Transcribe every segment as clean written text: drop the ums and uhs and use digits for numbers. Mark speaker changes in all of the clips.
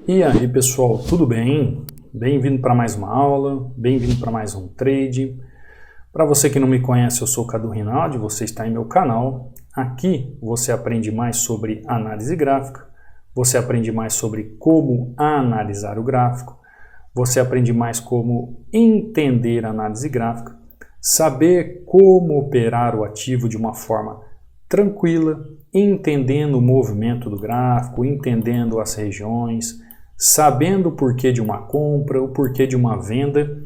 Speaker 1: E aí pessoal, tudo bem? Bem-vindo para mais uma aula, bem-vindo para mais um trade. Para você que não me conhece, eu sou o Cadu Rinaldi, você está em meu canal. Aqui você aprende mais sobre análise gráfica, você aprende mais sobre como analisar o gráfico, você aprende mais como entender a análise gráfica, saber como operar o ativo de uma forma tranquila, entendendo o movimento do gráfico, entendendo as regiões, sabendo o porquê de uma compra, o porquê de uma venda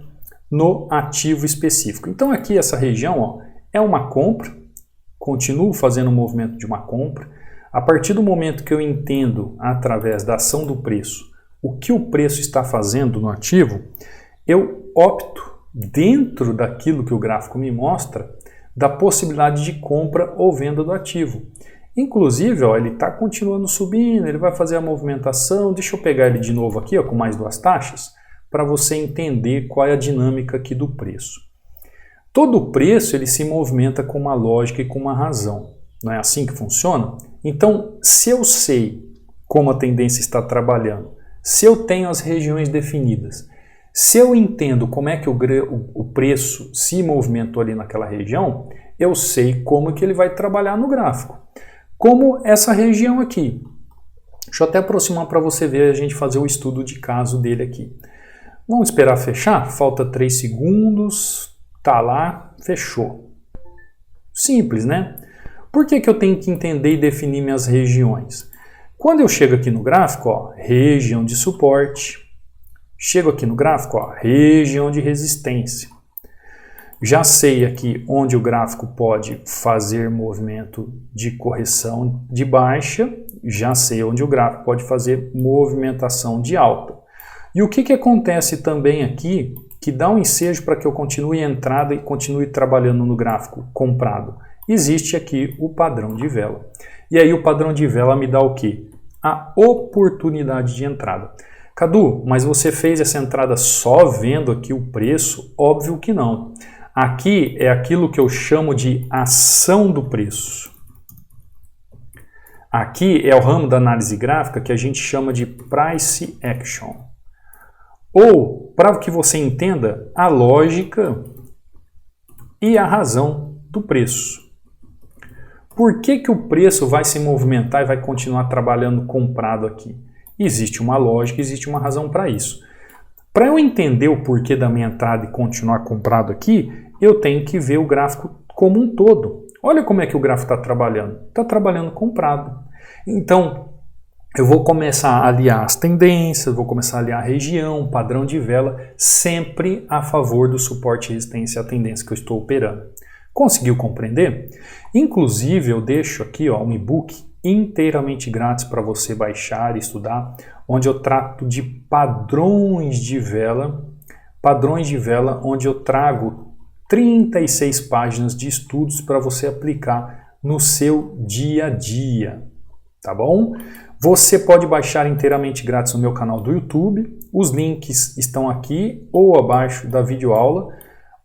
Speaker 1: no ativo específico. Então aqui essa região ó, é uma compra, continuo fazendo o movimento de uma compra. A partir do momento que eu entendo através da ação do preço o que o preço está fazendo no ativo, eu opto dentro daquilo que o gráfico me mostra da possibilidade de compra ou venda do ativo. Inclusive, ó, ele está continuando subindo, ele vai fazer a movimentação. Deixa eu pegar ele de novo aqui ó, com mais duas taxas, para você entender qual é a dinâmica aqui do preço. Todo preço ele se movimenta com uma lógica e com uma razão. Não é assim que funciona? Então, se eu sei como a tendência está trabalhando, se eu tenho as regiões definidas, se eu entendo como é que o preço se movimentou ali naquela região, eu sei como que ele vai trabalhar no gráfico. Como essa região aqui. Deixa eu até aproximar para você ver a gente fazer o estudo de caso dele aqui. Vamos esperar fechar? Falta 3 segundos. Tá lá, fechou. Simples, né? Por que que eu tenho que entender e definir minhas regiões? Quando eu chego aqui no gráfico, ó, região de suporte. Chego aqui no gráfico, ó, região de resistência. Já sei aqui onde o gráfico pode fazer movimento de correção de baixa, já sei onde o gráfico pode fazer movimentação de alta. E o que acontece também aqui que dá um ensejo para que eu continue entrada e continue trabalhando no gráfico comprado? Existe aqui o padrão de vela. E aí o padrão de vela me dá o quê? A oportunidade de entrada. Cadu, mas você fez essa entrada só vendo aqui o preço? Óbvio que não. Aqui é aquilo que eu chamo de ação do preço. Aqui é o ramo da análise gráfica que a gente chama de price action. Ou, para que você entenda, a lógica e a razão do preço. Por que que o preço vai se movimentar e vai continuar trabalhando comprado aqui? Existe uma lógica, existe uma razão para isso. Para eu entender o porquê da minha entrada e continuar comprado aqui, eu tenho que ver o gráfico como um todo. Olha como é que o gráfico está trabalhando. Está trabalhando comprado. Então, eu vou começar a aliar as tendências, vou começar a aliar a região, padrão de vela, sempre a favor do suporte e resistência à tendência que eu estou operando. Conseguiu compreender? Inclusive, eu deixo aqui ó, um e-book inteiramente grátis para você baixar e estudar, onde eu trato de padrões de vela, onde eu trago 36 páginas de estudos para você aplicar no seu dia a dia, tá bom? Você pode baixar inteiramente grátis no meu canal do YouTube, os links estão aqui ou abaixo da videoaula,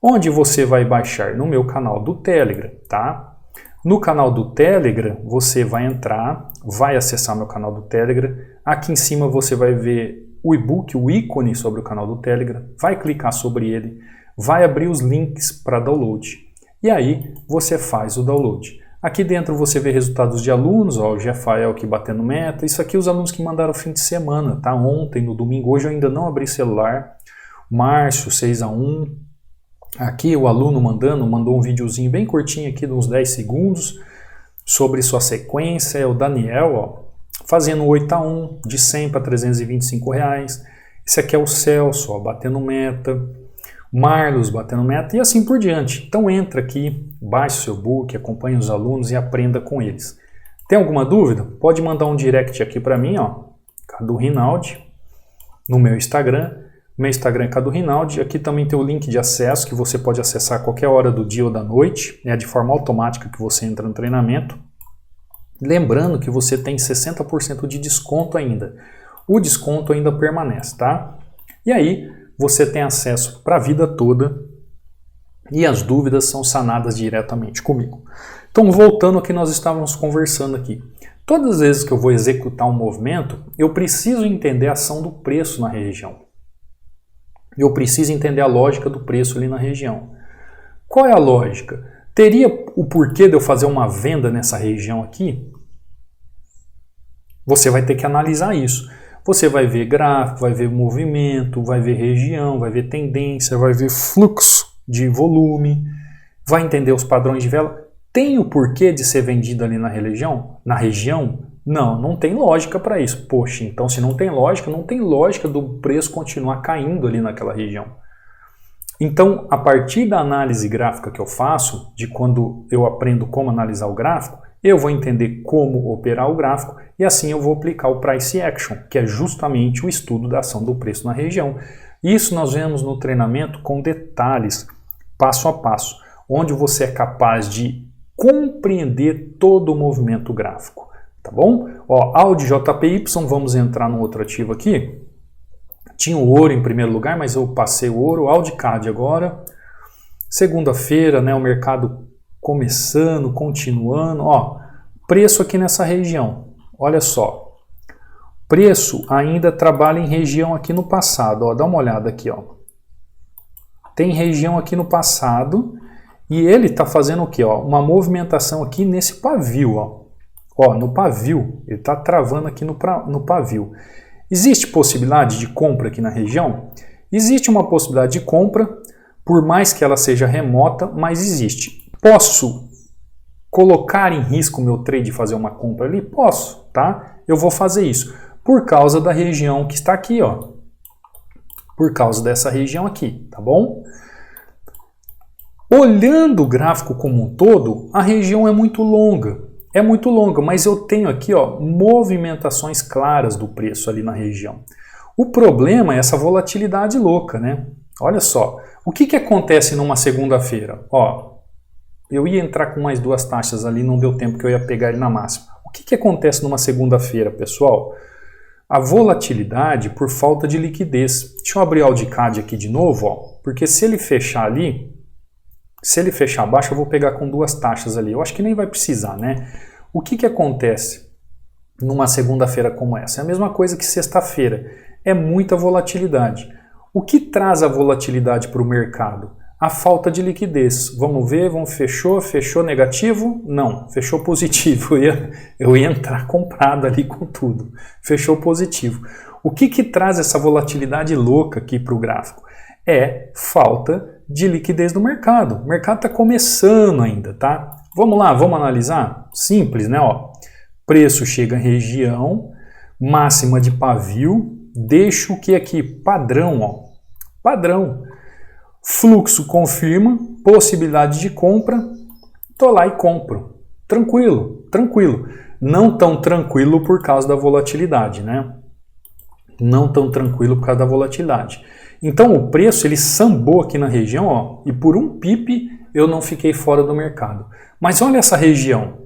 Speaker 1: onde você vai baixar no meu canal do Telegram, tá? No canal do Telegram, você vai entrar, vai acessar meu canal do Telegram, aqui em cima você vai ver o e-book, o ícone sobre o canal do Telegram, vai clicar sobre ele, vai abrir os links para download. E aí você faz o download. Aqui dentro você vê resultados de alunos, ó, o Rafael aqui batendo meta. Isso aqui os alunos que mandaram fim de semana, tá? Ontem, no domingo, hoje eu ainda não abri celular. Márcio, 6-1. Aqui o aluno mandou um videozinho bem curtinho aqui, de uns 10 segundos, sobre sua sequência. É o Daniel, ó, fazendo 8-1, de 100 para 325 reais. Esse aqui é o Celso, ó, batendo meta. Marlos batendo meta e assim por diante. Então entra aqui, baixe o seu book, acompanhe os alunos e aprenda com eles. Tem alguma dúvida? Pode mandar um direct aqui para mim, ó, Cadu Rinaldi, no meu Instagram. Meu Instagram é Cadu Rinaldi. Aqui também tem o link de acesso que você pode acessar a qualquer hora do dia ou da noite. É de forma automática que você entra no treinamento. Lembrando que você tem 60% de desconto ainda. O desconto ainda permanece, tá? E aí você tem acesso para a vida toda e as dúvidas são sanadas diretamente comigo. Então, voltando ao que nós estávamos conversando aqui. Todas as vezes que eu vou executar um movimento, eu preciso entender a ação do preço na região. Eu preciso entender a lógica do preço ali na região. Qual é a lógica? Teria o porquê de eu fazer uma venda nessa região aqui? Você vai ter que analisar isso. Você vai ver gráfico, vai ver movimento, vai ver região, vai ver tendência, vai ver fluxo de volume, vai entender os padrões de vela. Tem o porquê de ser vendido ali na região? Não, não tem lógica para isso. Poxa, então se não tem lógica do preço continuar caindo ali naquela região. Então, a partir da análise gráfica que eu faço, de quando eu aprendo como analisar o gráfico, eu vou entender como operar o gráfico e assim eu vou aplicar o Price Action, que é justamente o estudo da ação do preço na região. Isso nós vemos no treinamento com detalhes, passo a passo, onde você é capaz de compreender todo o movimento gráfico, tá bom? Ó, Audi JPY, vamos entrar no outro ativo aqui. Tinha o ouro em primeiro lugar, mas eu passei o ouro, Audi CAD agora. Segunda-feira, né, o mercado começando, continuando, ó, preço aqui nessa região, olha só, preço ainda trabalha em região aqui no passado, ó, dá uma olhada aqui, ó, tem região aqui no passado e ele está fazendo o que, ó, uma movimentação aqui nesse pavio, ó, no pavio, ele está travando aqui no pavio. Existe possibilidade de compra aqui na região? Existe uma possibilidade de compra, por mais que ela seja remota, mas existe. Posso colocar em risco o meu trade e fazer uma compra ali? Posso, tá? Eu vou fazer isso por causa da região que está aqui, ó. Por causa dessa região aqui, tá bom? Olhando o gráfico como um todo, a região é muito longa, mas eu tenho aqui, ó, movimentações claras do preço ali na região. O problema é essa volatilidade louca, né? Olha só, o que acontece numa segunda-feira? Ó, eu ia entrar com mais duas taxas ali, não deu tempo que eu ia pegar ele na máxima. O que acontece numa segunda-feira, pessoal? A volatilidade por falta de liquidez. Deixa eu abrir o Audi CAD aqui de novo, ó, porque se ele fechar ali, se ele fechar abaixo, eu vou pegar com duas taxas ali. Eu acho que nem vai precisar, né? O que acontece numa segunda-feira como essa? É a mesma coisa que sexta-feira. É muita volatilidade. O que traz a volatilidade para o mercado? A falta de liquidez. Vamos ver, fechou negativo? Não, fechou positivo. Eu ia entrar comprado ali com tudo. Fechou positivo. O que traz essa volatilidade louca aqui para o gráfico? É falta de liquidez do mercado. O mercado está começando ainda, tá? Vamos lá, vamos analisar? Simples, né? Ó, preço chega em região, máxima de pavio, deixa o que aqui? Padrão, ó. Padrão. Fluxo confirma, possibilidade de compra, tô lá e compro. Tranquilo, tranquilo. Não tão tranquilo por causa da volatilidade, né? Não tão tranquilo por causa da volatilidade. Então o preço ele sambou aqui na região, ó, e por um pip eu não fiquei fora do mercado. Mas olha essa região.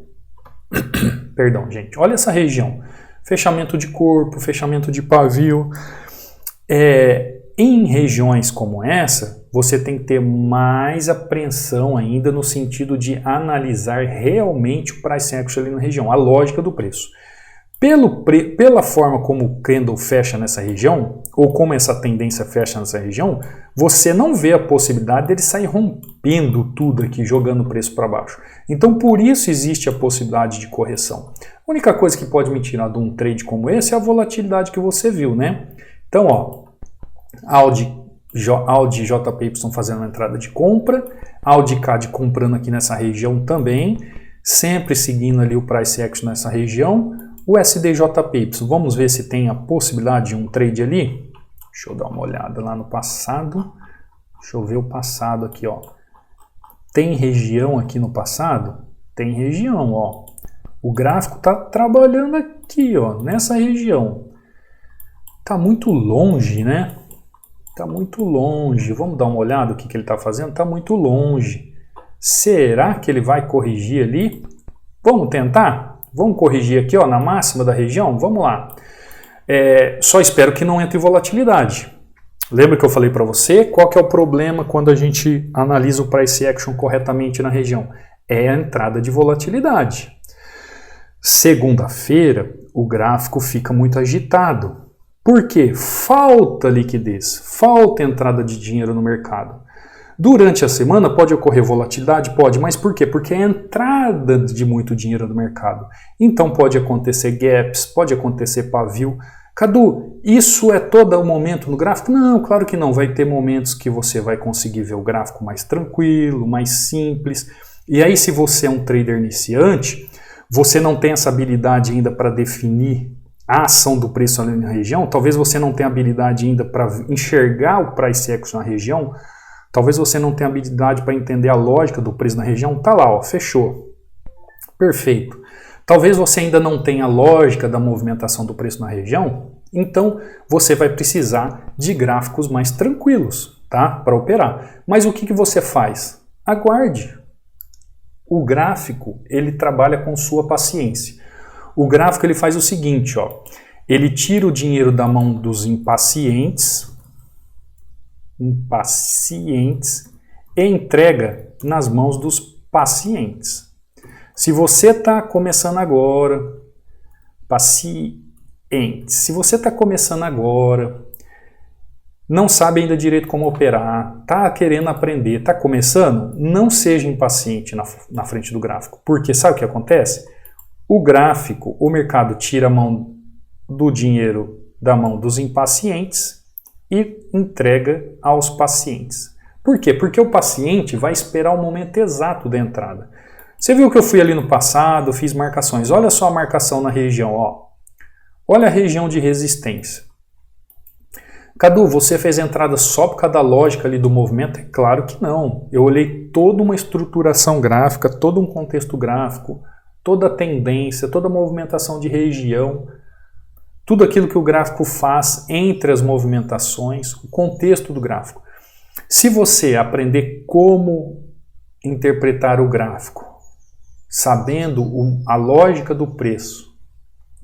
Speaker 1: Perdão, gente. Olha essa região. Fechamento de corpo, fechamento de pavio. Em regiões como essa, você tem que ter mais apreensão ainda no sentido de analisar realmente o price action ali na região, a lógica do preço. Pela forma como o candle fecha nessa região, ou como essa tendência fecha nessa região, você não vê a possibilidade dele sair rompendo tudo aqui, jogando o preço para baixo. Então, por isso existe a possibilidade de correção. A única coisa que pode me tirar de um trade como esse é a volatilidade que você viu, né? Então, ó, Audi JPY fazendo uma entrada de compra, Audi CAD comprando aqui nessa região também, sempre seguindo ali o price action nessa região. O SDJPY, vamos ver se tem a possibilidade de um trade ali. Deixa eu dar uma olhada lá no passado. Deixa eu ver o passado aqui, ó. Tem região aqui no passado? Tem região, ó. O gráfico está trabalhando aqui, ó, nessa região. Tá muito longe, né? Tá muito longe. Vamos dar uma olhada no que ele está fazendo? Tá muito longe. Será que ele vai corrigir ali? Vamos tentar? Vamos corrigir aqui, ó, na máxima da região? Vamos lá. Só espero que não entre volatilidade. Lembra que eu falei para você? Qual que é o problema quando a gente analisa o price action corretamente na região? É a entrada de volatilidade. Segunda-feira, o gráfico fica muito agitado. Por quê? Falta liquidez, falta entrada de dinheiro no mercado. Durante a semana pode ocorrer volatilidade? Pode, mas por quê? Porque é a entrada de muito dinheiro no mercado. Então pode acontecer gaps, pode acontecer pavio. Cadu, isso é todo o momento no gráfico? Não, claro que não. Vai ter momentos que você vai conseguir ver o gráfico mais tranquilo, mais simples. E aí, se você é um trader iniciante, você não tem essa habilidade ainda para definir a ação do preço ali na região, talvez você não tenha habilidade ainda para enxergar o price action na região, talvez você não tenha habilidade para entender a lógica do preço na região, tá lá, ó, fechou. Perfeito. Talvez você ainda não tenha a lógica da movimentação do preço na região, então você vai precisar de gráficos mais tranquilos, tá? Para operar. Mas o que você faz? Aguarde. O gráfico, ele trabalha com sua paciência. O gráfico ele faz o seguinte, ó, ele tira o dinheiro da mão dos impacientes e entrega nas mãos dos pacientes. Se você está começando agora, se você está começando agora, não sabe ainda direito como operar, está querendo aprender, está começando, não seja impaciente na frente do gráfico. Porque sabe o que acontece? O gráfico, o mercado tira a mão do dinheiro da mão dos impacientes e entrega aos pacientes. Por quê? Porque o paciente vai esperar o momento exato da entrada. Você viu que eu fui ali no passado, fiz marcações. Olha só a marcação na região, ó. Olha a região de resistência. Cadu, você fez a entrada só por causa da lógica ali do movimento? É claro que não. Eu olhei toda uma estruturação gráfica, todo um contexto gráfico, toda a tendência, toda a movimentação de região, tudo aquilo que o gráfico faz entre as movimentações, o contexto do gráfico. Se você aprender como interpretar o gráfico, sabendo a lógica do preço,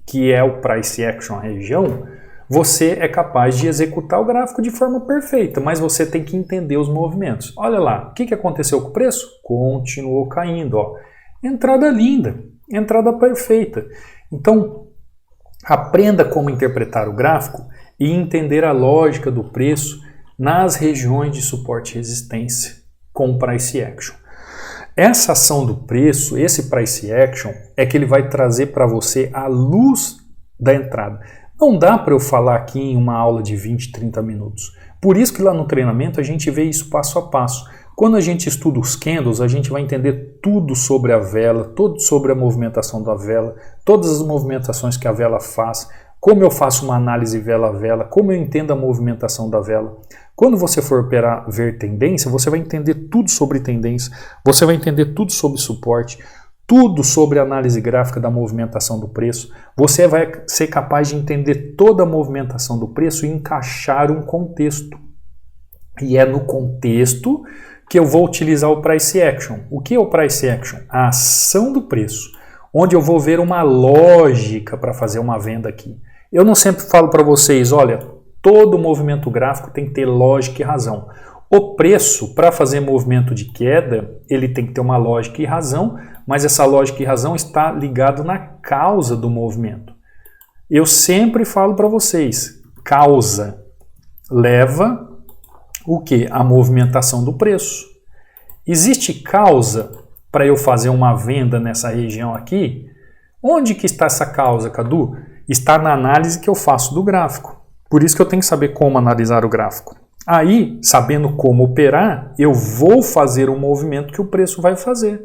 Speaker 1: que é o price action, a região, você é capaz de executar o gráfico de forma perfeita, mas você tem que entender os movimentos. Olha lá, o que aconteceu com o preço? Continuou caindo, ó. Entrada linda, entrada perfeita. Então, aprenda como interpretar o gráfico e entender a lógica do preço nas regiões de suporte e resistência com o price action. Essa ação do preço, esse price action, é que ele vai trazer para você a luz da entrada. Não dá para eu falar aqui em uma aula de 20, 30 minutos. Por isso que lá no treinamento a gente vê isso passo a passo. Quando a gente estuda os candles, a gente vai entender tudo sobre a vela, tudo sobre a movimentação da vela, todas as movimentações que a vela faz, como eu faço uma análise vela a vela, como eu entendo a movimentação da vela. Quando você for ver tendência, você vai entender tudo sobre tendência, você vai entender tudo sobre suporte, tudo sobre análise gráfica da movimentação do preço. Você vai ser capaz de entender toda a movimentação do preço e encaixar um contexto. E é no contexto que eu vou utilizar o price action. O que é o price action? A ação do preço, onde eu vou ver uma lógica para fazer uma venda aqui. Eu não sempre falo para vocês, olha, todo movimento gráfico tem que ter lógica e razão. O preço, para fazer movimento de queda, ele tem que ter uma lógica e razão, mas essa lógica e razão está ligado na causa do movimento. Eu sempre falo para vocês, causa leva o que? A movimentação do preço. Existe causa para eu fazer uma venda nessa região aqui? Onde que está essa causa, Cadu? Está na análise que eu faço do gráfico. Por isso que eu tenho que saber como analisar o gráfico. Aí, sabendo como operar, eu vou fazer o movimento que o preço vai fazer.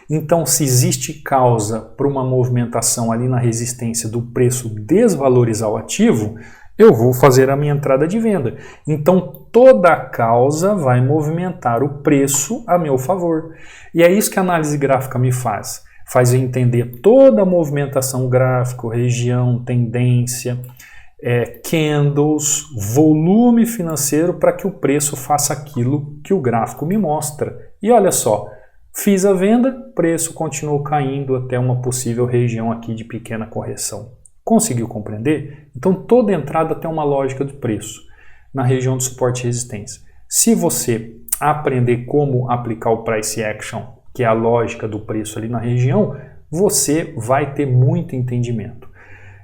Speaker 1: Então, se existe causa para uma movimentação ali na resistência do preço desvalorizar o ativo, eu vou fazer a minha entrada de venda. Então, toda a causa vai movimentar o preço a meu favor. E é isso que a análise gráfica me faz. Faz eu entender toda a movimentação gráfica, região, tendência, candles, volume financeiro para que o preço faça aquilo que o gráfico me mostra. E olha só, fiz a venda, preço continuou caindo até uma possível região aqui de pequena correção. Conseguiu compreender? Então toda entrada tem uma lógica de preço na região de suporte e resistência. Se você aprender como aplicar o price action, que é a lógica do preço ali na região, você vai ter muito entendimento.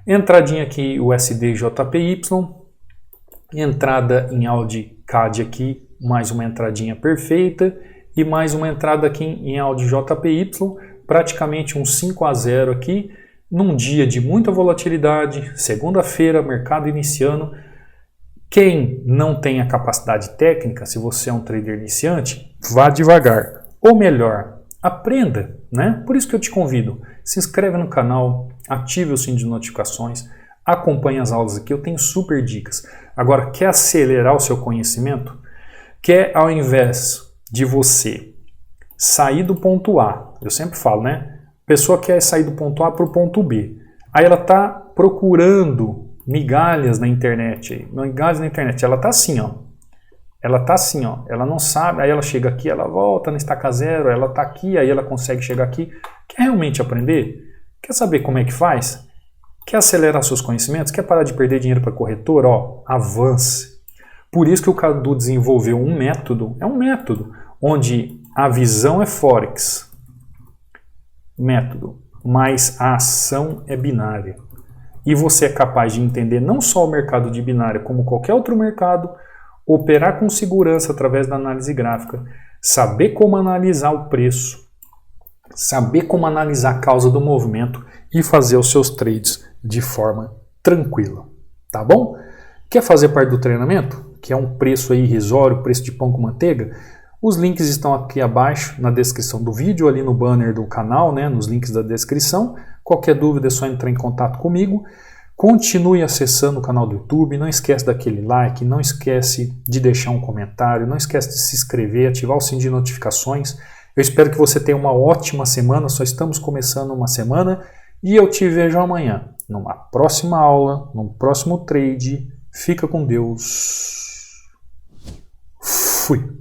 Speaker 1: Entradinha aqui USD JPY, entrada em Audi CAD aqui, mais uma entradinha perfeita e mais uma entrada aqui em Audi JPY, praticamente um 5-0 aqui, num dia de muita volatilidade, segunda-feira, mercado iniciando. Quem não tem a capacidade técnica, se você é um trader iniciante, vá devagar. Ou melhor, aprenda, né? Por isso que eu te convido, se inscreve no canal, ative o sininho de notificações, acompanhe as aulas aqui, eu tenho super dicas. Agora, quer acelerar o seu conhecimento? Quer, ao invés de você sair do ponto A, eu sempre falo, né? A pessoa quer sair do ponto A para o ponto B. Aí ela está procurando migalhas na internet. Migalhas na internet, ela está assim, ó. Ela tá assim, ó, ela não sabe, aí ela chega aqui, ela volta na estaca zero, ela tá aqui, aí ela consegue chegar aqui. Quer realmente aprender? Quer saber como é que faz? Quer acelerar seus conhecimentos? Quer parar de perder dinheiro para corretor? Ó, avance. Por isso que o Cadu desenvolveu um método, onde a visão é Forex, método, mas a ação é binária. E você é capaz de entender não só o mercado de binária, como qualquer outro mercado, operar com segurança através da análise gráfica, saber como analisar o preço, saber como analisar a causa do movimento e fazer os seus trades de forma tranquila, tá bom? Quer fazer parte do treinamento? Que é um preço aí irrisório, preço de pão com manteiga? Os links estão aqui abaixo na descrição do vídeo, ali no banner do canal, né, nos links da descrição. Qualquer dúvida é só entrar em contato comigo. Continue acessando o canal do YouTube, não esquece daquele like, não esquece de deixar um comentário, não esquece de se inscrever, ativar o sininho de notificações. Eu espero que você tenha uma ótima semana, só estamos começando uma semana e eu te vejo amanhã, numa próxima aula, num próximo trade. Fica com Deus. Fui!